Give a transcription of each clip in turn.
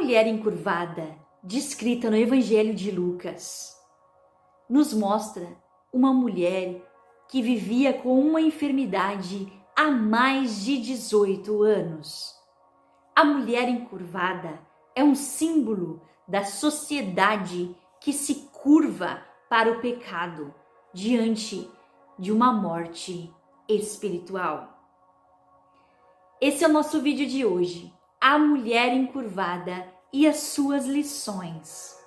mulher encurvada, descrita no Evangelho de Lucas, nos mostra uma mulher que vivia com uma enfermidade há mais de 18 anos. A mulher encurvada é um símbolo da sociedade que se curva para o pecado diante de uma morte espiritual. Esse é o nosso vídeo de hoje, a mulher encurvada e as suas lições.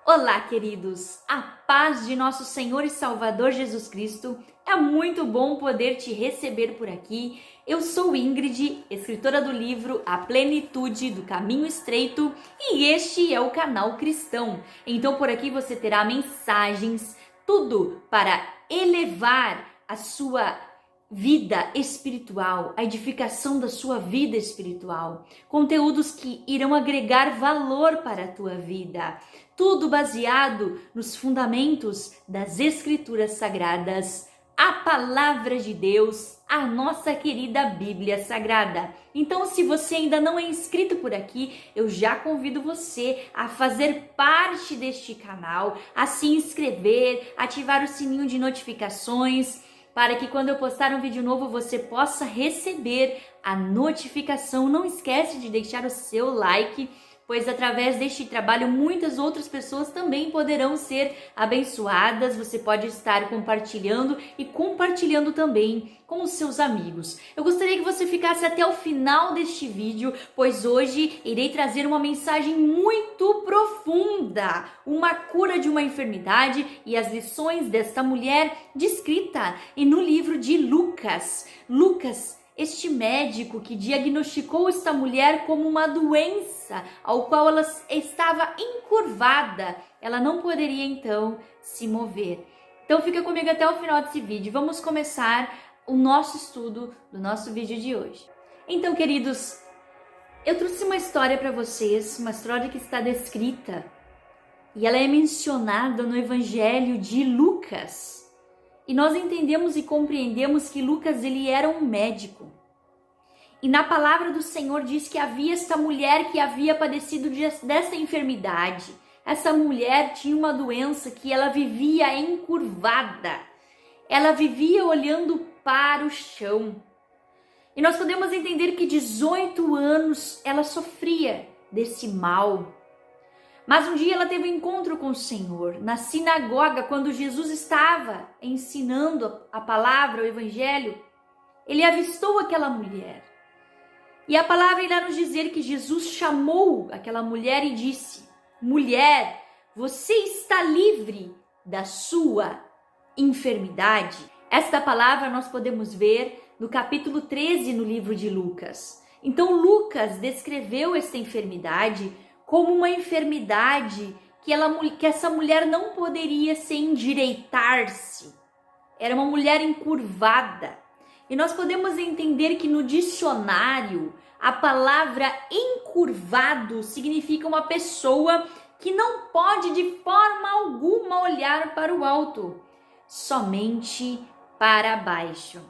Olá, queridos! A paz de nosso Senhor e Salvador Jesus Cristo. É muito bom poder te receber por aqui. Eu sou Ingrid, escritora do livro A Plenitude do Caminho Estreito, e este é o canal cristão. Então por aqui você terá mensagens, tudo para elevar a sua vida espiritual, a edificação da sua vida espiritual, conteúdos que irão agregar valor para a tua vida, tudo baseado nos fundamentos das Escrituras Sagradas, a Palavra de Deus, a nossa querida Bíblia Sagrada. Então, se você ainda não é inscrito por aqui, eu já convido você a fazer parte deste canal, a se inscrever, ativar o sininho de notificações, para que quando eu postar um vídeo novo você possa receber a notificação. Não esquece de deixar o seu like, pois através deste trabalho muitas outras pessoas também poderão ser abençoadas. Você pode estar compartilhando e compartilhando também com os seus amigos. Eu gostaria que você ficasse até o final deste vídeo, pois hoje irei trazer uma mensagem muito profunda, uma cura de uma enfermidade e as lições desta mulher descrita e no livro de Lucas. Lucas, este médico que diagnosticou esta mulher como uma doença ao qual ela estava encurvada, ela não poderia então se mover. Então fica comigo até o final desse vídeo. Vamos começar o nosso estudo do nosso vídeo de hoje. Então, queridos, eu trouxe uma história para vocês, uma história que está descrita e ela é mencionada no Evangelho de Lucas. E nós entendemos e compreendemos que Lucas ele era um médico. E na palavra do Senhor diz que havia esta mulher que havia padecido dessa enfermidade. Essa mulher tinha uma doença que ela vivia encurvada. Ela vivia olhando para o chão. E nós podemos entender que 18 anos ela sofria desse mal. Mas um dia ela teve um encontro com o Senhor na sinagoga, quando Jesus estava ensinando a palavra, o evangelho. Ele avistou aquela mulher. E a palavra irá nos dizer que Jesus chamou aquela mulher e disse: mulher, você está livre da sua enfermidade. Esta palavra nós podemos ver no capítulo 13 no livro de Lucas. Então Lucas descreveu esta enfermidade como uma enfermidade que essa mulher não poderia se endireitar-se. Era uma mulher encurvada. E nós podemos entender que no dicionário a palavra encurvado significa uma pessoa que não pode de forma alguma olhar para o alto, somente para baixo.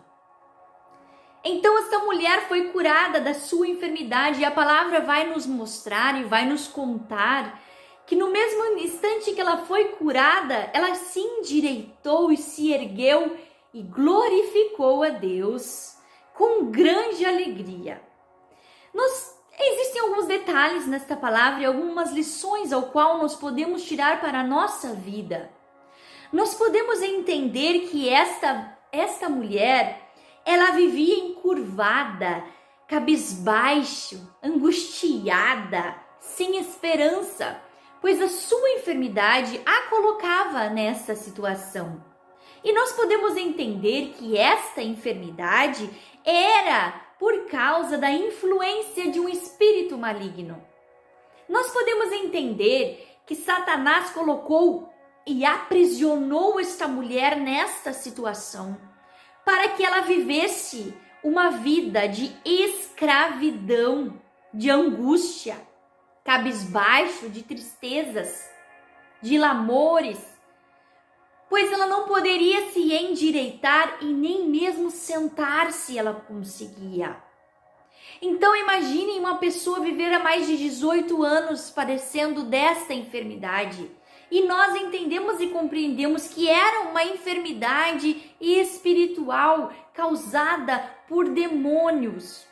Então esta mulher foi curada da sua enfermidade e a palavra vai nos mostrar e vai nos contar que no mesmo instante que ela foi curada, ela se endireitou e se ergueu e glorificou a Deus com grande alegria. Existem alguns detalhes nesta palavra e algumas lições ao qual nós podemos tirar para a nossa vida. Nós podemos entender que esta mulher, ela vivia encurvada, cabisbaixo, angustiada, sem esperança, pois a sua enfermidade a colocava nessa situação. E nós podemos entender que esta enfermidade era por causa da influência de um espírito maligno. Nós podemos entender que Satanás colocou e aprisionou esta mulher nesta situação, para que ela vivesse uma vida de escravidão, de angústia, cabisbaixo, de tristezas, de lamores, pois ela não poderia se endireitar e nem mesmo sentar-se ela conseguia. Então imaginem uma pessoa viver há mais de 18 anos padecendo desta enfermidade. E nós entendemos e compreendemos que era uma enfermidade espiritual causada por demônios.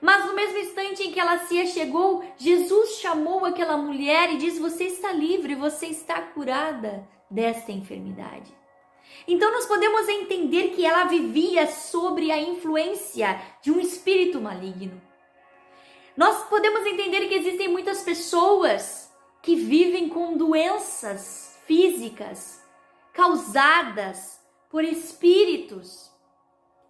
Mas no mesmo instante em que ela se achegou, Jesus chamou aquela mulher e disse: você está livre, você está curada desta enfermidade. Então nós podemos entender que ela vivia sob a influência de um espírito maligno. Nós podemos entender que existem muitas pessoas que vivem com doenças físicas causadas por espíritos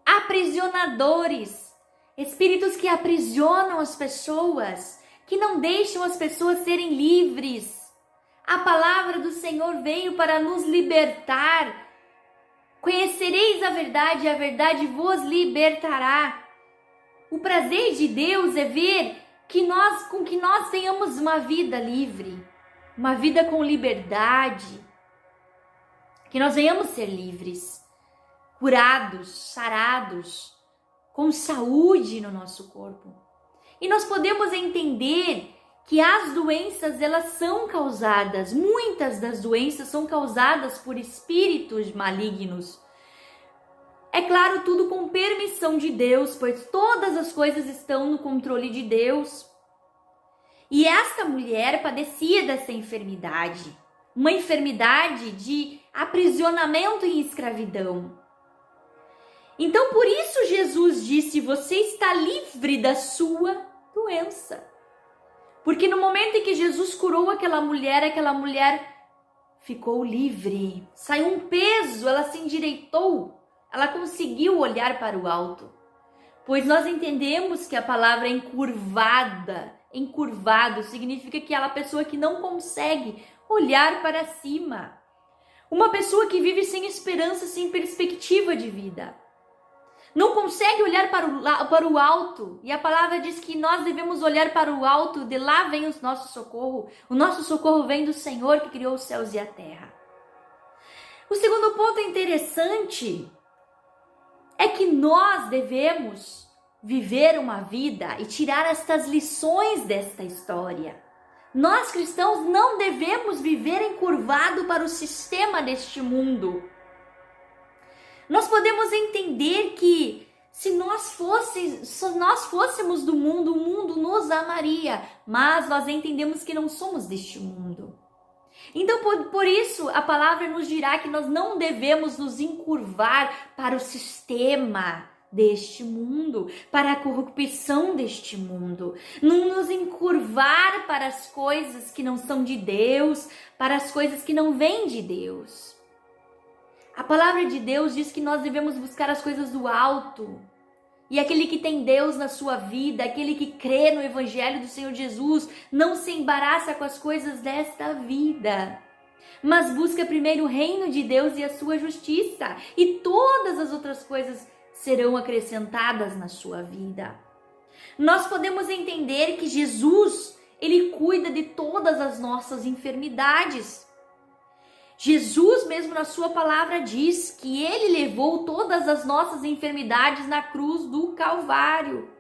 aprisionadores, espíritos que aprisionam as pessoas, que não deixam as pessoas serem livres. A palavra do Senhor veio para nos libertar. Conhecereis a verdade vos libertará. O prazer de Deus é ver que nós tenhamos uma vida livre, uma vida com liberdade, que nós venhamos ser livres, curados, sarados, com saúde no nosso corpo. E nós podemos entender que as doenças, elas são causadas, muitas das doenças são causadas por espíritos malignos. É claro, tudo com permissão de Deus, pois todas as coisas estão no controle de Deus. E esta mulher padecia dessa enfermidade, uma enfermidade de aprisionamento e escravidão. Então, por isso Jesus disse: você está livre da sua doença. Porque no momento em que Jesus curou aquela mulher ficou livre. Saiu um peso, ela se endireitou, ela conseguiu olhar para o alto. Pois nós entendemos que a palavra encurvado significa aquela pessoa que não consegue olhar para cima. Uma pessoa que vive sem esperança, sem perspectiva de vida. Não consegue olhar para o alto. E a palavra diz que nós devemos olhar para o alto, de lá vem o nosso socorro. O nosso socorro vem do Senhor que criou os céus e a terra. O segundo ponto interessante é que nós devemos viver uma vida e tirar estas lições desta história. Nós cristãos não devemos viver encurvado para o sistema deste mundo. Nós podemos entender que se nós fôssemos do mundo, o mundo nos amaria, mas nós entendemos que não somos deste mundo. Então, por isso, a palavra nos dirá que nós não devemos nos encurvar para o sistema deste mundo, para a corrupção deste mundo. Não nos encurvar para as coisas que não são de Deus, para as coisas que não vêm de Deus. A palavra de Deus diz que nós devemos buscar as coisas do alto. E aquele que tem Deus na sua vida, aquele que crê no Evangelho do Senhor Jesus, não se embaraça com as coisas desta vida, mas busca primeiro o reino de Deus e a sua justiça, e todas as outras coisas serão acrescentadas na sua vida. Nós podemos entender que Jesus, ele cuida de todas as nossas enfermidades. Jesus mesmo na sua palavra diz que ele levou todas as nossas enfermidades na cruz do Calvário.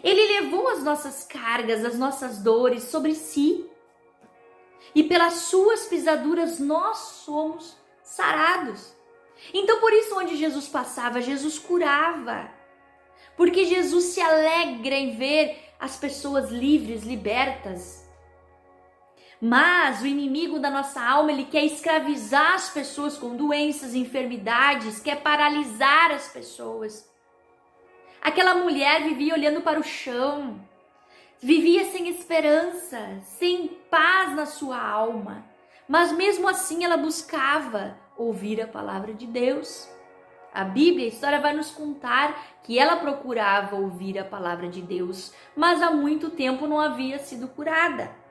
Ele levou as nossas cargas, as nossas dores sobre si. E pelas suas pisaduras nós somos sarados. Então por isso onde Jesus passava, Jesus curava. Porque Jesus se alegra em ver as pessoas livres, libertas. Mas o inimigo da nossa alma, ele quer escravizar as pessoas com doenças, enfermidades, quer paralisar as pessoas. Aquela mulher vivia olhando para o chão, vivia sem esperança, sem paz na sua alma. Mas mesmo assim ela buscava ouvir a palavra de Deus. A Bíblia, a história vai nos contar que ela procurava ouvir a palavra de Deus, mas há muito tempo não havia sido curada.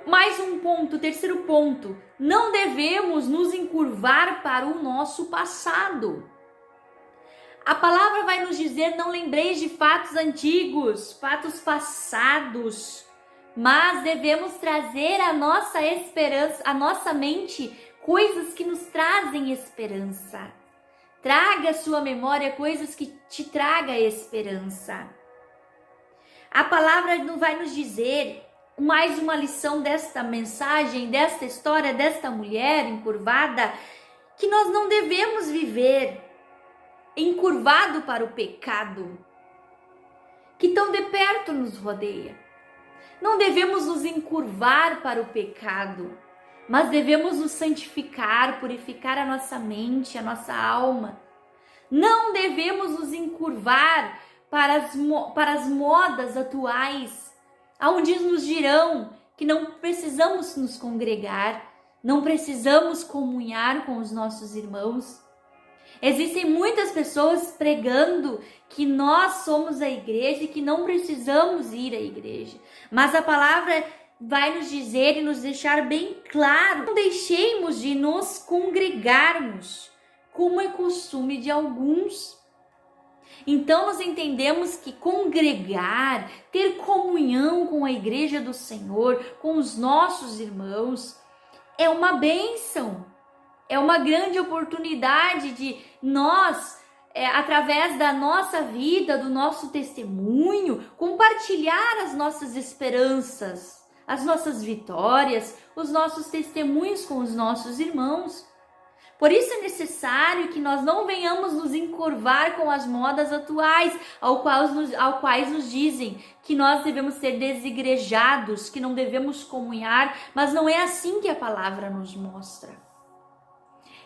Mais um ponto, terceiro ponto, não devemos nos encurvar para o nosso passado. A palavra vai nos dizer: não lembreis de fatos antigos, fatos passados, mas devemos trazer à nossa esperança, à nossa mente, coisas que nos trazem esperança. Traga à sua memória coisas que te tragam esperança. A palavra não vai nos dizer mais uma lição desta mensagem, desta história, desta mulher encurvada, que nós não devemos viver encurvado para o pecado, que tão de perto nos rodeia. Não devemos nos encurvar para o pecado, mas devemos nos santificar, purificar a nossa mente, a nossa alma. Não devemos nos encurvar para as modas atuais, onde nos dirão que não precisamos nos congregar, não precisamos comunhar com os nossos irmãos. Existem muitas pessoas pregando que nós somos a igreja e que não precisamos ir à igreja. Mas a palavra vai nos dizer e nos deixar bem claro: não deixemos de nos congregarmos, como é costume de alguns. Então nós entendemos que congregar, ter comunhão com a igreja do Senhor, com os nossos irmãos, é uma bênção, é uma grande oportunidade de nós, através da nossa vida, do nosso testemunho, compartilhar as nossas esperanças, as nossas vitórias, os nossos testemunhos com os nossos irmãos. Por isso é necessário que nós não venhamos nos encurvar com as modas atuais, ao quais nos dizem que nós devemos ser desigrejados, que não devemos comunhar, mas não é assim que a palavra nos mostra.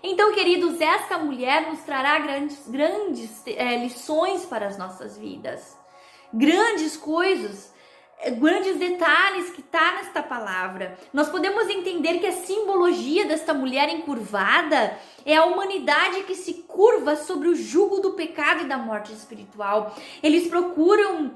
Então, queridos, esta mulher nos trará grandes lições para as nossas vidas, grandes coisas, grandes detalhes que está nesta palavra. Nós podemos entender que a simbologia desta mulher encurvada é a humanidade que se curva sobre o jugo do pecado e da morte espiritual. Eles procuram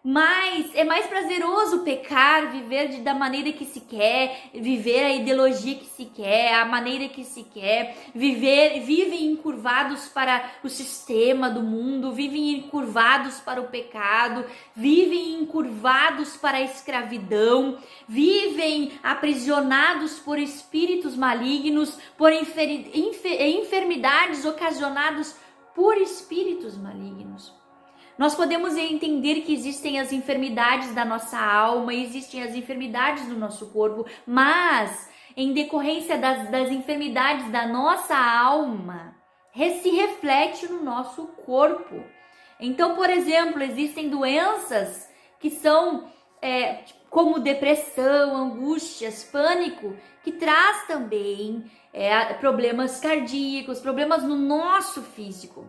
mais prazeroso pecar, viver da maneira que se quer, viver a ideologia que se quer, a maneira que se quer, vivem encurvados para o sistema do mundo, vivem encurvados para o pecado, vivem encurvados para a escravidão, vivem aprisionados por espíritos malignos, por enfermidades ocasionadas por espíritos malignos. Nós podemos entender que existem as enfermidades da nossa alma, existem as enfermidades do nosso corpo, mas em decorrência das enfermidades da nossa alma, se reflete no nosso corpo. Então, por exemplo, existem doenças que são como depressão, angústias, pânico, que traz também problemas cardíacos, problemas no nosso físico,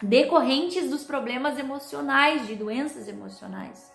decorrentes dos problemas emocionais, de doenças emocionais,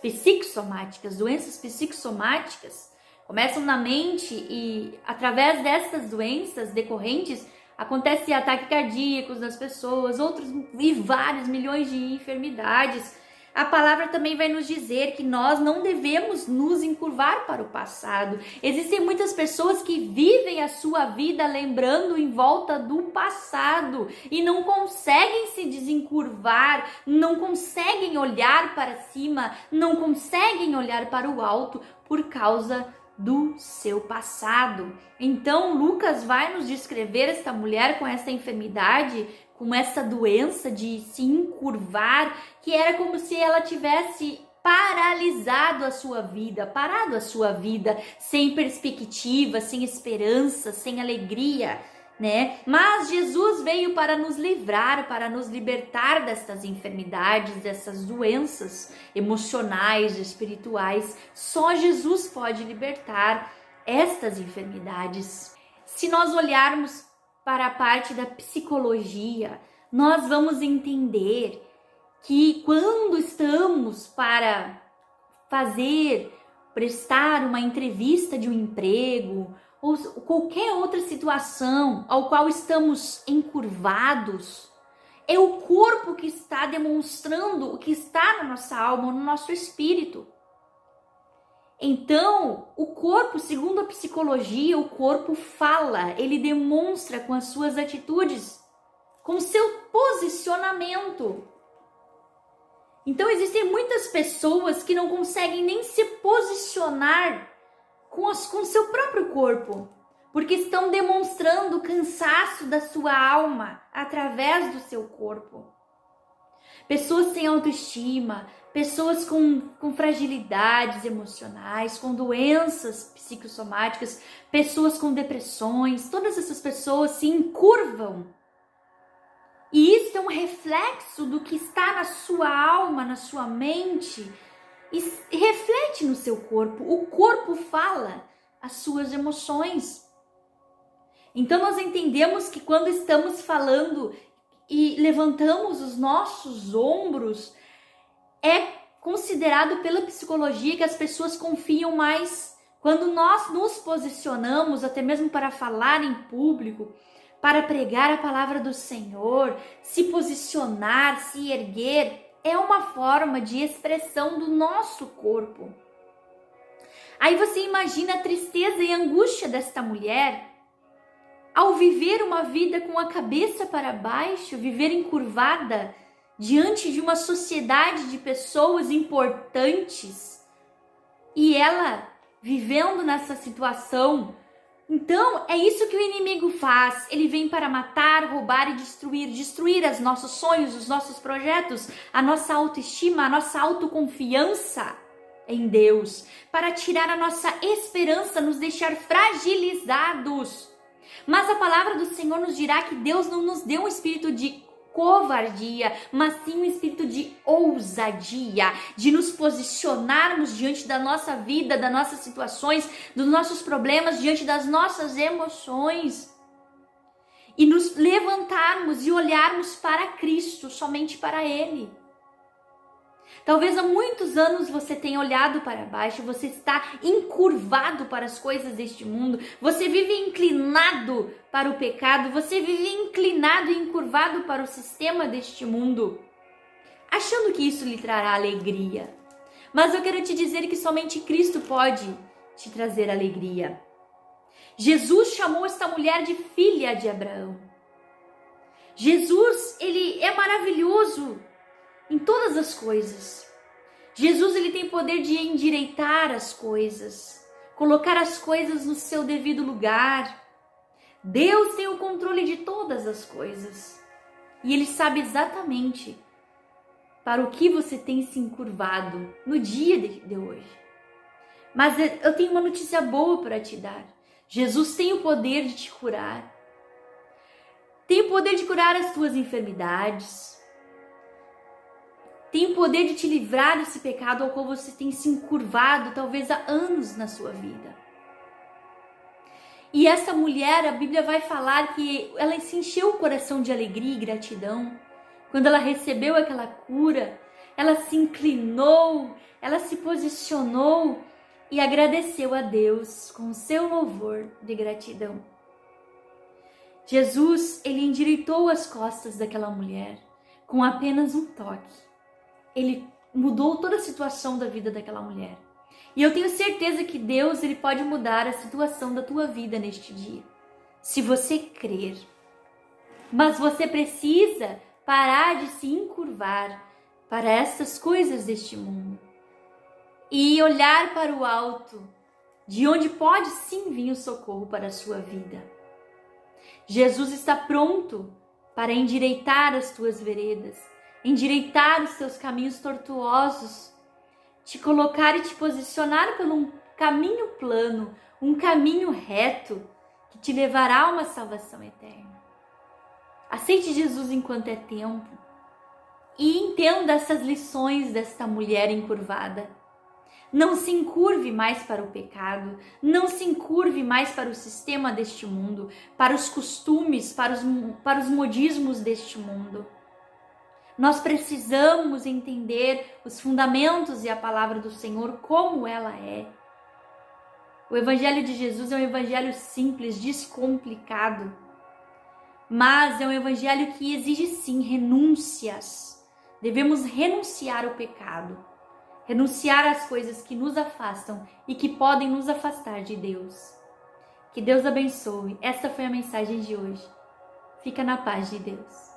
psicossomáticas. Doenças psicossomáticas começam na mente e através dessas doenças decorrentes acontecem ataques cardíacos das pessoas, outros e vários milhões de enfermidades. A palavra também vai nos dizer que nós não devemos nos encurvar para o passado. Existem muitas pessoas que vivem a sua vida lembrando em volta do passado e não conseguem se desencurvar, não conseguem olhar para cima, não conseguem olhar para o alto por causa do seu passado. Então Lucas vai nos descrever esta mulher com essa enfermidade, com essa doença de se encurvar, que era como se ela tivesse parado a sua vida, sem perspectiva, sem esperança, sem alegria, né? Mas Jesus veio para nos livrar, para nos libertar destas enfermidades, dessas doenças emocionais, espirituais. Só Jesus pode libertar estas enfermidades. Se nós olharmos para a parte da psicologia, nós vamos entender que quando estamos para prestar uma entrevista de um emprego ou qualquer outra situação ao qual estamos encurvados, é o corpo que está demonstrando o que está na nossa alma, no nosso espírito. Então, o corpo, segundo a psicologia, o corpo fala, ele demonstra com as suas atitudes, com seu posicionamento. Então, existem muitas pessoas que não conseguem nem se posicionar com seu próprio corpo, porque estão demonstrando o cansaço da sua alma através do seu corpo. Pessoas sem autoestima, pessoas com fragilidades emocionais, com doenças psicossomáticas, pessoas com depressões, todas essas pessoas se encurvam. E isso é um reflexo do que está na sua alma, na sua mente, e reflete no seu corpo. O corpo fala as suas emoções. Então nós entendemos que quando estamos falando e levantamos os nossos ombros, é considerado pela psicologia que as pessoas confiam mais quando nós nos posicionamos, até mesmo para falar em público, para pregar a palavra do Senhor, se posicionar, se erguer, é uma forma de expressão do nosso corpo. Aí você imagina a tristeza e a angústia desta mulher ao viver uma vida com a cabeça para baixo, viver encurvada diante de uma sociedade de pessoas importantes e ela vivendo nessa situação. Então, é isso que o inimigo faz. Ele vem para matar, roubar e destruir os nossos sonhos, os nossos projetos, a nossa autoestima, a nossa autoconfiança em Deus, para tirar a nossa esperança, nos deixar fragilizados. Mas a palavra do Senhor nos dirá que Deus não nos deu um espírito de covardia, mas sim um espírito de ousadia, de nos posicionarmos diante da nossa vida, das nossas situações, dos nossos problemas, diante das nossas emoções e nos levantarmos e olharmos para Cristo, somente para Ele. Talvez há muitos anos você tenha olhado para baixo, você está encurvado para as coisas deste mundo, você vive inclinado para o pecado, você vive inclinado e encurvado para o sistema deste mundo, achando que isso lhe trará alegria. Mas eu quero te dizer que somente Cristo pode te trazer alegria. Jesus chamou esta mulher de filha de Abraão. Jesus, ele é maravilhoso em todas as coisas. Jesus, ele tem poder de endireitar as coisas, colocar as coisas no seu devido lugar. Deus tem o controle de todas as coisas e ele sabe exatamente para o que você tem se encurvado no dia de hoje. Mas eu tenho uma notícia boa para te dar. Jesus tem o poder de te curar. Tem o poder de curar as tuas enfermidades. Tem o poder de te livrar desse pecado ao qual você tem se encurvado talvez há anos na sua vida. E essa mulher, a Bíblia vai falar que ela se encheu o coração de alegria e gratidão. Quando ela recebeu aquela cura, ela se inclinou, ela se posicionou e agradeceu a Deus com o seu louvor de gratidão. Jesus, ele endireitou as costas daquela mulher com apenas um toque. Ele mudou toda a situação da vida daquela mulher. E eu tenho certeza que Deus, ele pode mudar a situação da tua vida neste dia, se você crer. Mas você precisa parar de se encurvar para essas coisas deste mundo e olhar para o alto, de onde pode sim vir o socorro para a sua vida. Jesus está pronto para endireitar as tuas veredas, endireitar os teus caminhos tortuosos, te colocar e te posicionar por um caminho plano, um caminho reto que te levará a uma salvação eterna. Aceite Jesus enquanto é tempo e entenda essas lições desta mulher encurvada. Não se encurve mais para o pecado, não se encurve mais para o sistema deste mundo, para os costumes, para os modismos deste mundo. Nós precisamos entender os fundamentos e a palavra do Senhor como ela é. O Evangelho de Jesus é um evangelho simples, descomplicado, mas é um evangelho que exige sim renúncias. Devemos renunciar ao pecado, renunciar às coisas que nos afastam e que podem nos afastar de Deus. Que Deus abençoe. Esta foi a mensagem de hoje. Fica na paz de Deus.